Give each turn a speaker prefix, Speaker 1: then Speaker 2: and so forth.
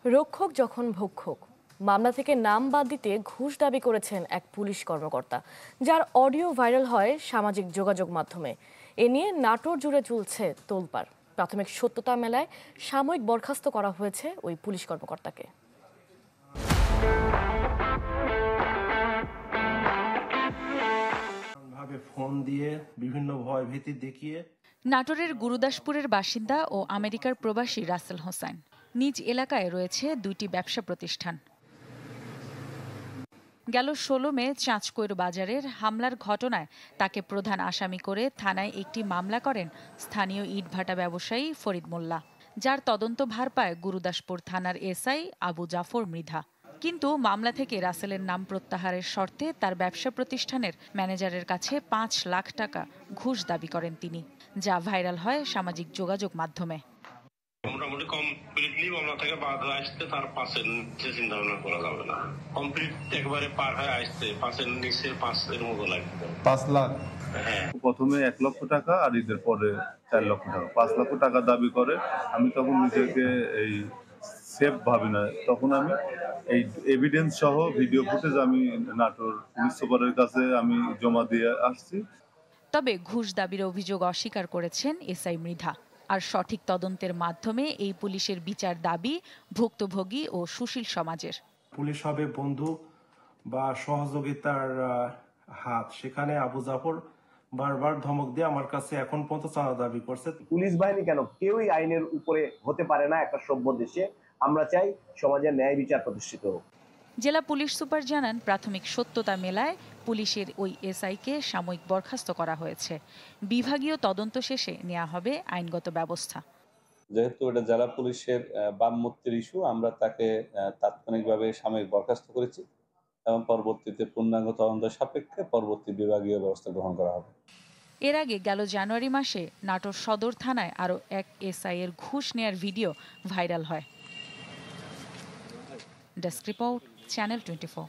Speaker 1: রক্ষক যখন ভক্ষক, মামলা থেকে নাম বাদ দিতে ঘুষ দাবি করেছেন এক পুলিশ কর্মকর্তা, যার অডিও ভাইরাল হয় সামাজিক যোগাযোগ মাধ্যমে। এ নিয়ে নাটোর জুড়ে চলছে তোলপাড়। প্রাথমিক সত্যতা মেলায় সাময়িক বরখাস্ত করা হয়েছে ওই পুলিশ কর্মকর্তাকে।
Speaker 2: ফোন দিয়ে বিভিন্ন ভয় ভীতি দেখিয়ে
Speaker 3: নাটোরের গুরুদাসপুরের বাসিন্দা ও আমেরিকার প্রবাসী রাসেল হোসেন। নিজ এলাকায় রয়েছে দুইটি ব্যবসা প্রতিষ্ঠান। গেল ১৬ মে চাঁচকৈর বাজারের হামলার ঘটনায় তাকে প্রধান আসামি করে থানায় একটি মামলা করেন স্থানীয় ইটভাটা ব্যবসায়ী ফরিদ মোল্লা, যার তদন্ত ভার পায় গুরুদাসপুর থানার এসআই আবু জাফর মৃধা। কিন্তু মামলা থেকে রাসেলের নাম প্রত্যাহারের শর্তে তার ব্যবসা প্রতিষ্ঠানের ম্যানেজারের কাছে ৫ লাখ টাকা ঘুষ দাবি করেন তিনি, যা ভাইরাল হয় সামাজিক যোগাযোগ মাধ্যমে।
Speaker 4: মোটামুটি কমপ্লিটলি মামলা থেকে বাদ হয়ে আসতে তার পাশের নিচে চিন্তা ভাবনা করা যাবে না। কমপ্লিট একবারে পার হয়ে আসতে পাশের নিচে 5 মতো লাগবে।
Speaker 5: 5 লাখ।
Speaker 4: হ্যাঁ,
Speaker 5: প্রথমে 1 লক্ষ টাকা আর ঈদের পরে 4 লক্ষ টাকা, 5 লক্ষ টাকা দাবি করে। আমি তখন নিজেকে এই সেফ ভাবি না, তখন আমি এই এভিডেন্স সহ ভিডিও ফুটেজ আমি নাটোর পুলিশ সুপারের কাছে আমি জমা দিয়ে আসছি।
Speaker 3: তবে ঘুষ দাবির অভিযোগ অস্বীকার করেছেন এসআই মৃধা। আর সঠিক তদন্তের মাধ্যমে এই পুলিশের বিচার দাবি ভুক্তভোগী ও সুশীল সমাজের।
Speaker 2: পুলিশ হবে বন্ধু বা সহযোগিতার হাত, সেখানে আবু জাফর বারবার ধমক দিয়ে আমার কাছে এখন পর্যন্ত চাঁদা দাবি করছে।
Speaker 6: পুলিশ বাহিনী কেন, কেউই আইনের উপরে হতে পারে না একটা সভ্য দেশে। আমরা চাই সমাজের ন্যায় বিচার প্রতিষ্ঠিত হোক।
Speaker 3: জেলা পুলিশ সুপার জানান, প্রাথমিক সত্যতা মেলায় পুলিশের ওই এসআইকে সাময়িক বরখাস্ত করা হয়েছে। বিভাগীয় তদন্ত শেষে নেওয়া হবে আইনগত ব্যবস্থা।
Speaker 7: যেহেতু এটা জেলা পুলিশের বামমূর্তির ইস্যু, আমরা তাকে তাৎক্ষণিকভাবে সাময়িক বরখাস্ত করেছি এবং পরবর্তীতে পূর্ণাঙ্গ তদন্ত সাপেক্ষে পরবর্তী বিভাগীয় ব্যবস্থা গ্রহণ করা হবে।
Speaker 3: এর আগে গেল জানুয়ারি মাসে নাটোর সদর থানায় আরও এক এসআই এর ঘুষ নেয়ার ভিডিও ভাইরাল হয়। Desk report, channel 24।